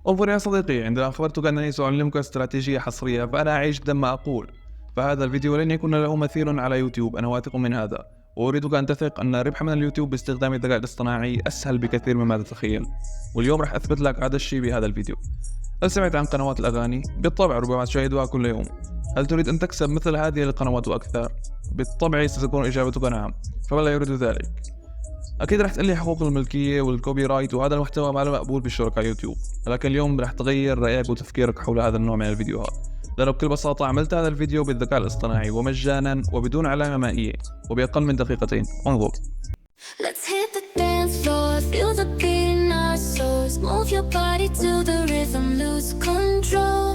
انظر يا صديقي، عندما أخبرتك أنني سأعلمك استراتيجية حصرية فأنا أعيش دم ما أقول. فهذا الفيديو لن يكون له مثيل على يوتيوب، أنا واثق من هذا، وأريدك أن تثق أن الربح من اليوتيوب باستخدام الذكاء الاصطناعي أسهل بكثير مما تتخيل. واليوم راح أثبت لك هذا الشيء بهذا الفيديو. هل سمعت عن قنوات الأغاني؟ بالطبع ربما تشاهدها كل يوم. هل تريد أن تكسب مثل هذه القنوات وأكثر؟ بالطبع ستكون إجابتك نعم، فمن لا يريد ذلك؟ أكيد رح تقلي حقوق الملكية والكوبي رايت وهذا المحتوى ما له مقبول بشركاء يوتيوب، لكن اليوم رح تغير رأيك وتفكيرك حول هذا النوع من الفيديوهات، لأنه بكل بساطة عملت هذا الفيديو بالذكاء الاصطناعي ومجانا وبدون علامة مائية وبأقل من دقيقتين. انظر. Let's hit the dance floor, feel the beat in our souls. Move your body to the rhythm, lose control.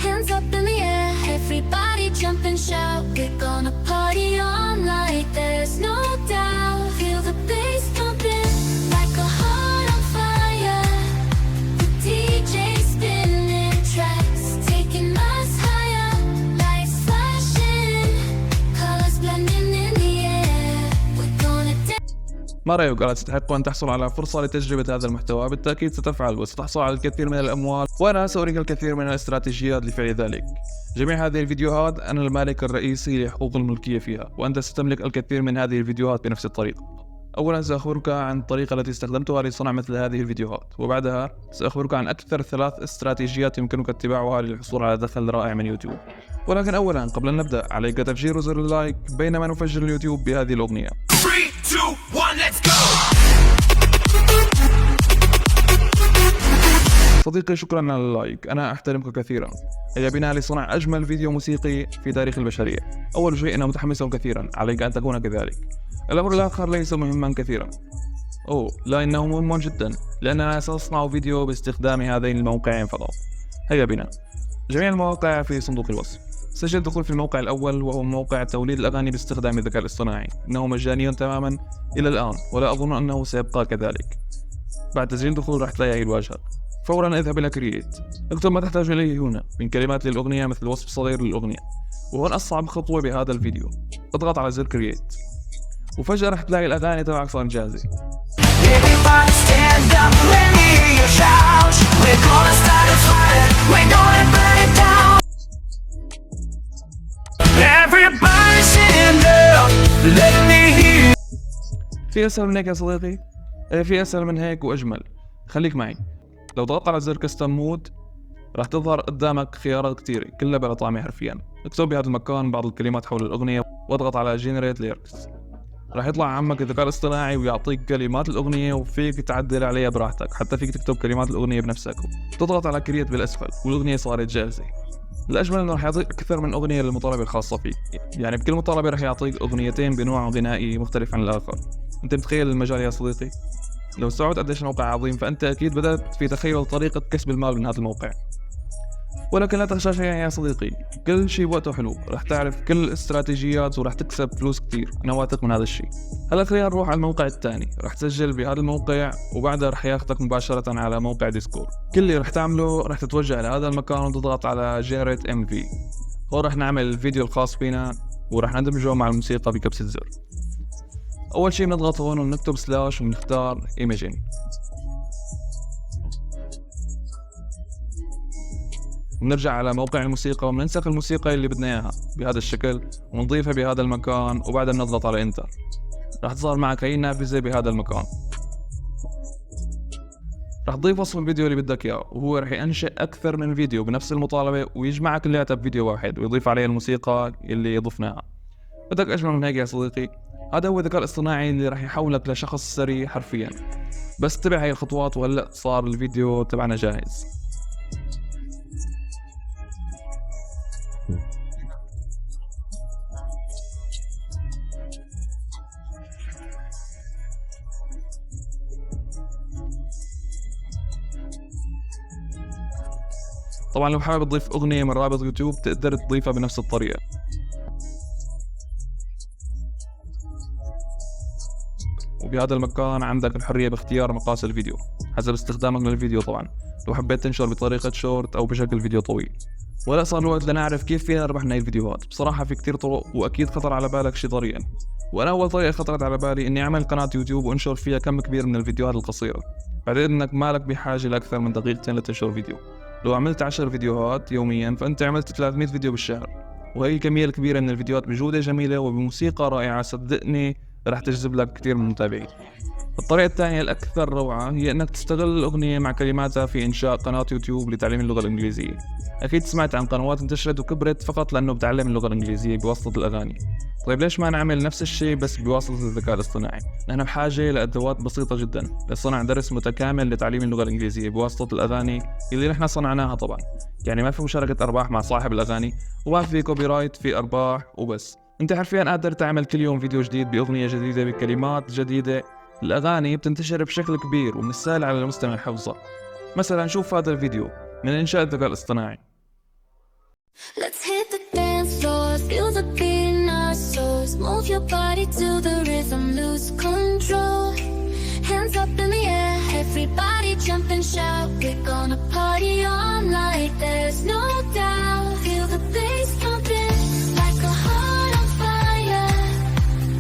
Hands up in the air, everybody jump and shout. We're gonna party all night, there's no doubt. Feel the bass pumping like a heart on fire. The DJ spinning tracks, taking us higher. Lights flashing, colors blending in the air. We're gonna dance. ما رأيك؟ ألا تستحق أن تحصل على فرصة لتجربة هذا المحتوى؟ بالتأكيد ستفعل وستحصل على الكثير من الأموال، وأنا سأريك الكثير من الاستراتيجيات لفعل ذلك. جميع هذه الفيديوهات أنا المالك الرئيسي لحقوق الملكية فيها، وأنت ستملك الكثير من هذه الفيديوهات بنفس الطريقة. أولا سأخبرك عن الطريقة التي استخدمتها لصنع مثل هذه الفيديوهات، وبعدها سأخبرك عن أكثر 3 استراتيجيات يمكنك اتباعها للحصول على دخل رائع من يوتيوب. ولكن أولا قبل أن نبدأ عليك تفجير زر اللايك بينما نفجر اليوتيوب بهذه الأغنية. 3, 2, 1, let's go! صديقي شكرا على اللايك، أنا أحترمك كثيرا. هيا بنا لصنع أجمل فيديو موسيقي في تاريخ البشرية. أول شيء أنا متحمس كثيرا، عليك أن تكون كذلك. الأمر الآخر ليس مهما كثيرا، لا إنه مهم جدا، لأننا سنصنع فيديو باستخدام هذين الموقعين فقط. هيا بنا. جميع المواقع في صندوق الوصف. سجل الدخول في الموقع الأول وهو موقع توليد الأغاني باستخدام الذكاء الاصطناعي، إنه مجاني تماما إلى الآن ولا أظن أنه سيبقى كذلك. بعد تسجيل الدخول راح تلاقي الواجهة. فورا اذهب إلى كرييت، اكتب ما تحتاج إليه هنا من كلمات للأغنية مثل وصف صغير للأغنية، وهون أصعب خطوة بهذا الفيديو. اضغط على زر كرييت وفجأة راح تلاقي الأغاني تبعك صارت جاهزة. Everybody stand up, let me hear you shout. We're gonna start a fire, we're gonna burn it down. Everybody stand up, let me hear. في أسهل من هيك يا صديقي؟ في أسهل من هيك وأجمل. خليك معي. لو ضغطت على زر كستم مود راح تظهر قدامك خيارات كتيرة كلها بلا طعمة حرفيا. اكتب بهذا المكان بعض الكلمات حول الأغنية واضغط على جينيريت ليركس. راح يطلع عمك الذكاء الاصطناعي ويعطيك كلمات الأغنية وفيك تعدل عليها براحتك، حتى فيك تكتب كلمات الأغنية بنفسك. تضغط على كرييت بالأسفل والأغنية صارت جاهزة. الأجمل إنه راح يعطيك أكثر من أغنية للمطالبة الخاصة فيك، يعني بكل مطالبة راح يعطيك أغنيتين بنوع غنائي مختلف عن الآخر. أنت متخيل المجال يا صديقي؟ لو استوعبت قديش الموقع عظيم فأنت أكيد بدأت في تخيل طريقة كسب المال من هذا الموقع. ولكن لا تخشى شيئا يا صديقي، كل شيء وقته حلو، راح تعرف كل الاستراتيجيات وراح تكسب فلوس كتير، أنا واثق من هذا الشيء. هلا خلينا نروح على الموقع الثاني، راح تسجل بهذا الموقع وبعدها راح ياخذك مباشرة على موقع ديسكورد. كل اللي راح تعمله راح تتوجه إلى هذا المكان وتضغط على جينيريت MV. هون راح نعمل الفيديو الخاص فينا وراح ندمجه مع الموسيقى بكبسة زر. أول شيء بنضغط هون ونكتب سلاش ونختار Imaging. ونرجع على موقع الموسيقى وبننسخ الموسيقى اللي بدنا إياها بهذا الشكل ونضيفها بهذا المكان وبعدها بنضغط على انتر. راح تظهر معك هي النافذة بهذا المكان. راح تضيف وصف الفيديو اللي بدك إياه وهو راح ينشئ أكثر من فيديو بنفس المطالبة ويجمعها كلياتها بفيديو واحد ويضيف عليه الموسيقى اللي ضفناها. بدك أجمل من هيك يا صديقي؟ هذا هو الذكاء الاصطناعي اللي راح يحولك لشخص ثري حرفيا. بس اتبع هاي الخطوات وهلا صار الفيديو تبعنا جاهز. طبعا لو حابب تضيف أغنية من رابط يوتيوب تقدر تضيفها بنفس الطريقة. وبهذا المكان عندك الحرية باختيار مقاس الفيديو حسب استخدامك للفيديو. طبعا لو حبيت تنشر بطريقة شورت أو بشكل فيديو طويل. ولا صار الوقت لنعرف كيف فينا نربح من هاي الفيديوهات. بصراحة في كتير طرق وأكيد خطر على بالك شي طريقة، وأنا أول طريقة خطرت على بالي إني أعمل قناة يوتيوب وأنشر فيها كم كبير من الفيديوهات القصيرة. بعدين انك مالك بحاجة لاكثر من دقيقتين لتنشر فيديو. لو عملت 10 فيديوهات يوميا فانت عملت 300 فيديو بالشهر، وهي الكمية الكبيرة من الفيديوهات بجودة جميلة وبموسيقى رائعة صدقني رح تجذب لك كثير من المتابعين. الطريقة الثانية الأكثر روعة هي أنك تستغل الأغنية مع كلماتها في إنشاء قناة يوتيوب لتعليم اللغة الإنجليزية. أكيد سمعت عن قنوات انتشرت وكبرت فقط لأنه بتعلم اللغة الإنجليزية بواسطة الأغاني. طيب ليش ما نعمل نفس الشيء بس بواسطة الذكاء الاصطناعي؟ نحن بحاجة لأدوات بسيطة جدا لصنع درس متكامل لتعليم اللغة الإنجليزية بواسطة الأغاني اللي نحن صنعناها طبعا. يعني ما في مشاركة أرباح مع صاحب الأغاني، وما في كوبي رايت، في أرباح وبس. أنت حرفيا قادر تعمل كل يوم فيديو جديد بأغنية جديدة بكلمات جديدة. الأغاني بتنتشر بشكل كبير ومن السهل على المستمع حفظها. مثلا شوف هذا الفيديو من إنشاء الذكاء الاصطناعي. Let's hit the dance floor, feel the beat in our souls. Move your body to the rhythm, lose control. Hands up in the air, everybody jump and shout. We're gonna party all night, there's no doubt. Feel the bass pumping like a heart on fire.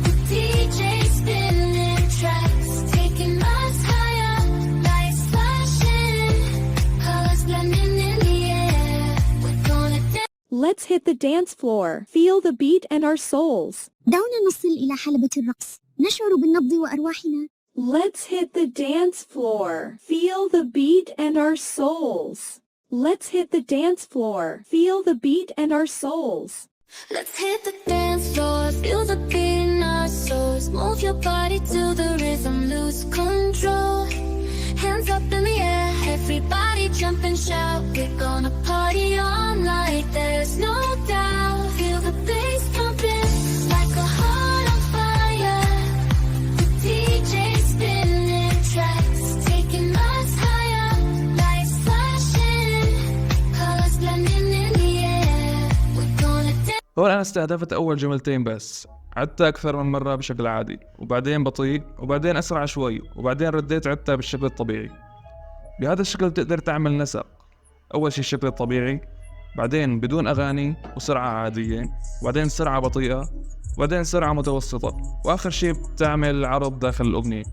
The DJ spinning tracks, taking us higher. Lights flashing, colors blending in the air. We're gonna dance. Let's hit the dance floor, feel the beat and our souls. دعونا نصل إلى حلبة الرقص، نشعر بالنبض وأرواحنا. Let's hit the dance floor, feel the beat and our souls. Let's hit the dance floor, feel the beat and our souls. Let's hit the dance floor, feel the beat in our souls. Move your body to the rhythm, lose control. Hands up in the air, everybody jump and shout. We're gonna party all night, there's no doubt. Feel the bass pumping like a heart on fire. The DJ spinning tracks, taking us higher. Lights flashing, colors blending in the air. We're gonna dance. هون أنا استهدفت أول جملتين بس، عدتها أكثر من مرة بشكل عادي، وبعدين بطيء، وبعدين أسرع شوي، وبعدين رديت عدتها بالشكل الطبيعي. بهذا الشكل بتقدر تعمل نسق. أول شي الشكل الطبيعي، بعدين بدون أغاني وسرعة عادية، وبعدين سرعة بطيئة، وبعدين سرعة متوسطة، وآخر شي بتعمل عرض داخل الأغنية.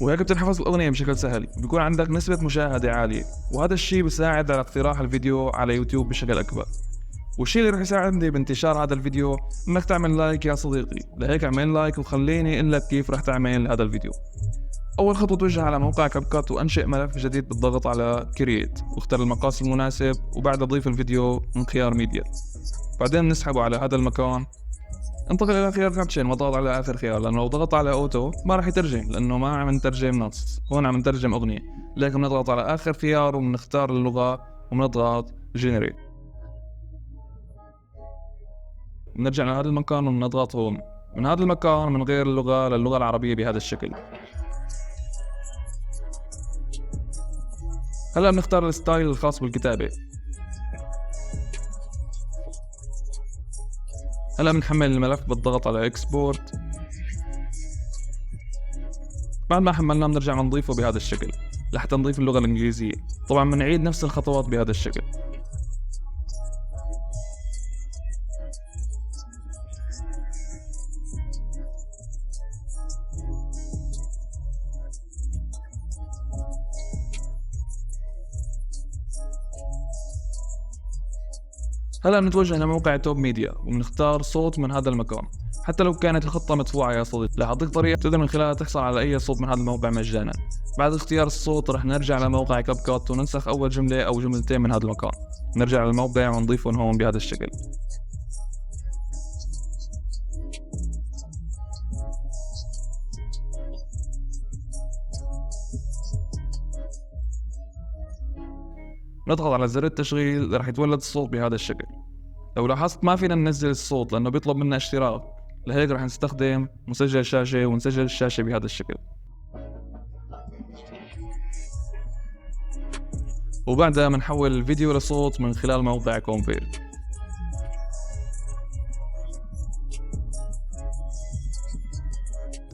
وهيك بتنحفظ الأغنية بشكل سهل، بيكون عندك نسبة مشاهدة عالية، وهذا الشي بيساعد على اقتراح الفيديو على يوتيوب بشكل أكبر. والشيء اللي رح يساعدني بانتشار هذا الفيديو انك تعمل لايك يا صديقي. لهيك اعمل لايك وخليني اقول لك كيف رح تعمل هذا الفيديو. اول خطوه توجه على موقع كابكات وانشئ ملف جديد بالضغط على كرييت واختار المقاس المناسب، وبعدها ضيف الفيديو من خيار ميديا، بعدين نسحبه على هذا المكان. انتقل الى خيار كابشن وضغط على اخر خيار، لانه لو ضغط على اوتو ما راح يترجم لانه ما عم نترجم نص، هون عم نترجم اغنيه. لكن بنضغط على اخر خيار وبنختار اللغه وبنضغط جنريت. بنرجع لهذا المكان وبنضغط هون. من هذا المكان بنغير اللغة للغة العربية بهذا الشكل. هلا بنختار الستايل الخاص بالكتابة. هلا بنحمل الملف بالضغط على اكسبورت. بعد ما حملناه بنرجع بنضيفه بهذا الشكل لحتى نضيف اللغة الإنجليزية. طبعا بنعيد نفس الخطوات بهذا الشكل. هلا بنتوجه لموقع توب ميديا وبنختار صوت من هذا المكان. حتى لو كانت الخطة مدفوعة يا صديقي، رح أعطيك طريقة تقدر من خلالها تحصل على أي صوت من هذا الموقع مجانا. بعد اختيار الصوت رح نرجع لموقع كاب كات وننسخ أول جملة أو جملتين من هذا المكان. نرجع للموقع ونضيفهم هون بهذا الشكل. نضغط على زر التشغيل رح يتولد الصوت بهذا الشكل. لو لاحظت ما فينا ننزل الصوت لأنه بيطلب منا اشتراك، لهيك رح نستخدم مسجل شاشة ونسجل الشاشة بهذا الشكل. وبعدها بنحول الفيديو لصوت من خلال موقع كونفيرت.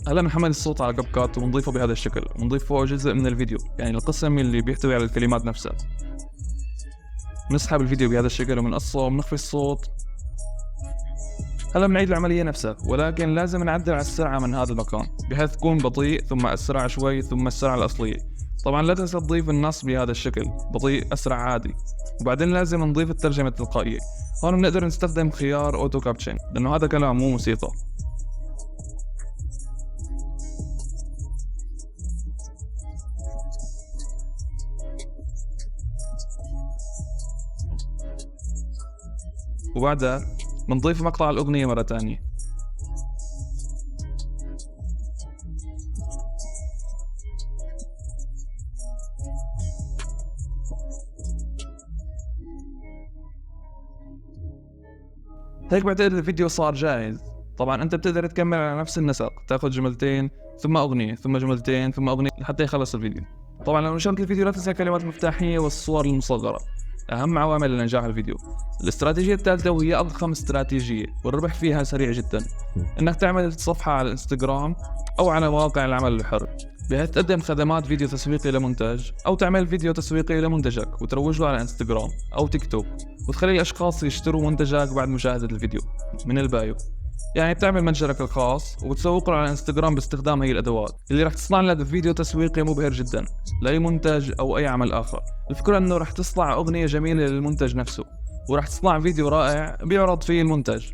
هلا بنحمل الصوت على كاب كات ونضيفه بهذا الشكل، ونضيف فوقه جزء من الفيديو، يعني القسم اللي بيحتوي على الكلمات نفسها. نسحب الفيديو بهذا الشكل وبنقصه وبنخفي الصوت. هلا بنعيد العملية نفسها، ولكن لازم نعدل على السرعة من هذا المكان بحيث تكون بطيء ثم أسرع شوي ثم السرعة الأصلية. طبعا لا تنسى تضيف النص بهذا الشكل بطيء أسرع عادي، وبعدين لازم نضيف الترجمة التلقائية. هون بنقدر نستخدم خيار أوتو كابشن لأنه هذا كلام مو موسيقى. وبعدها بنضيف مقطع الأغنية مرة تانية. هيك بعتقد الفيديو صار جاهز. طبعا انت بتقدر تكمل على نفس النسق، تاخذ جملتين ثم اغنية ثم جملتين ثم اغنية لحتى يخلص الفيديو. طبعا لو نشرت الفيديو لا تنسى الكلمات المفتاحية والصور المصغرة، اهم عوامل لنجاح الفيديو. الاستراتيجية الثالثة وهي اضخم استراتيجية والربح فيها سريع جدا، انك تعمل صفحة على الانستغرام او على مواقع العمل الحر، بحيث تقدم خدمات فيديو تسويقي لمنتج، او تعمل فيديو تسويقي لمنتجك وتروج له على انستغرام او تيك توك، وتخلي الاشخاص يشتروا منتجك بعد مشاهدة الفيديو من البايو. يعني بتعمل متجرك الخاص وبتسوق له على انستغرام باستخدام هي الادوات اللي رح تصنع لك فيديو تسويقي مبهر جدا لاي منتج او اي عمل اخر. الفكرة انه رح تصنع اغنية جميلة للمنتج نفسه، ورح تصنع فيديو رائع بيعرض فيه المنتج.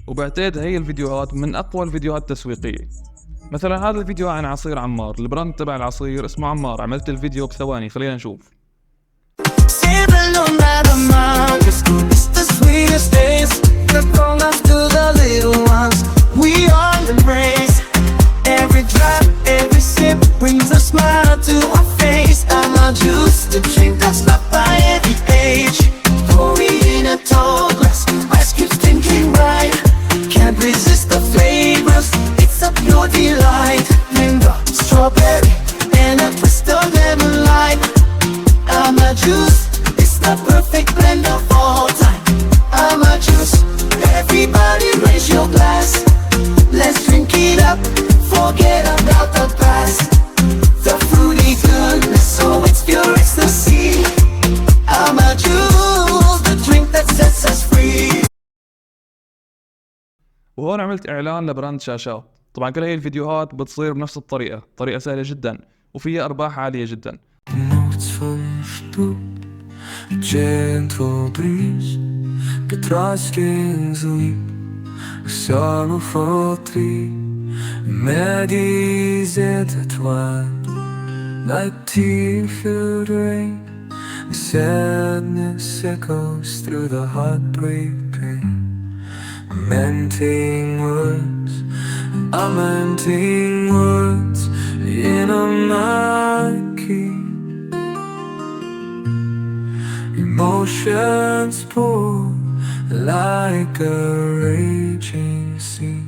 وبعتقد هي الفيديوهات من اقوى الفيديوهات التسويقية. مثلا هذا الفيديو عن عصير عمار، البراند تبع العصير اسمه عمار. عملت الفيديو بثواني، خلينا نشوف. Simple no matter amount, it's the sweetest taste. The long after the little ones we all embrace. Every drop, every sip brings a smile to our face. I'm not used to drink that's not by every age. Pour it in a tall glass, ice cubes thinking right. Can't resist the flavors, it's a pure delight. Mango, strawberry, and a twist of lemon lime. I'm a juice, it's the perfect blend of all time. I'm a juice, everybody raise your glass. Let's drink it up, forget about the past. The fruity goodness, oh it's pure ecstasy. I'm a juice, the drink that sets us free. وهون عملت اعلان لبراند شاشات. طبعا كل هي الفيديوهات بتصير بنفس الطريقة، طريقة سهلة جدا وفيها ارباح عالية جدا. Notes for tu, gentle breeze que traz sleep, sorrow for tree, medicine that one, like tear-filled rain, sadness echoes through the heartbreak pain. Lamenting words, lamenting words in a mind key. Emotions pour like a raging sea.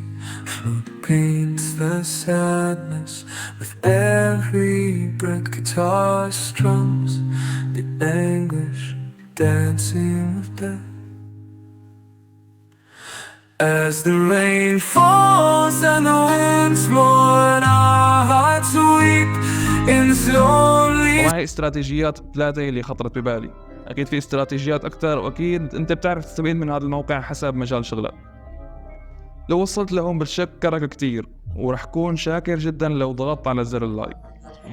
Fruit paints the sadness with every breath. Guitar strums the anguish, dancing with death. As the rain falls and the winds blow and our hearts weep in slowly. طبعا هي استراتيجيات ثلاثة اللي خطرت ببالي. اكيد في استراتيجيات اكثر، واكيد انت بتعرف تستفيد من هذا الموقع حسب مجال شغلك. لو وصلت لهون بتشكرك كتير، ورح كون شاكر جدا لو ضغطت على زر اللايك.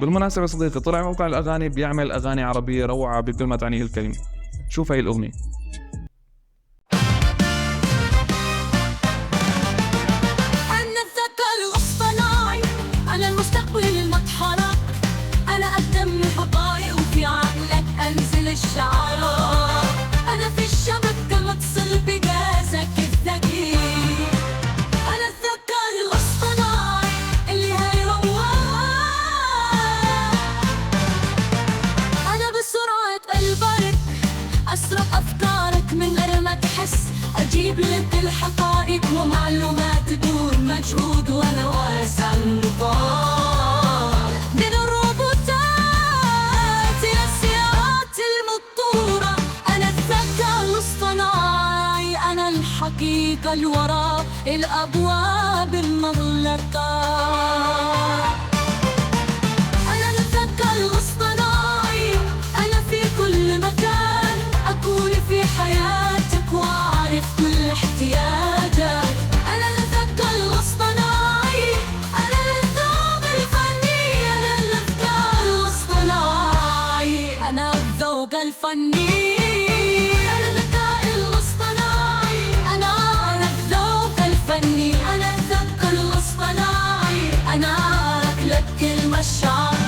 بالمناسبة صديقي، طلع موقع الاغاني بيعمل اغاني عربية روعة بكل ما تعنيه الكلمة. شوف هاي الاغنية. أنا الذكاء الاصطناعي، أنا المستقبل المتحرك، أنا أقدم الحقائق وفي عقلك أنزل الشعارات. أنا في الشبكة بتصل بجهازك الذكي. أنا الذكاء الاصطناعي اللي هيروق. أنا بسرعة البرق أسرق أفكارك من غير ما تحس. أجيب لك الحقائق ومعلومات بدون مجهود، وأنا واسع النطاق. من الروبوتات إلى السيارات المطورة، أنا الذكاء الاصطناعي، أنا الحقيقة اللي وراء الأبواب المغلقة. أنا الذكاء الاصطناعي، أنا في كل مكان، أكون في حياتك وأعرف كل احتياجك. أنا الذكاء الاصطناعي، أنا الذوق الفني، أنا الذكاء الاصطناعي. الفني. أنا الذكاء الاصطناعي، أنا الذوق الفني. أنا الذكاء الاصطناعي، أنا أكلك المشاعر.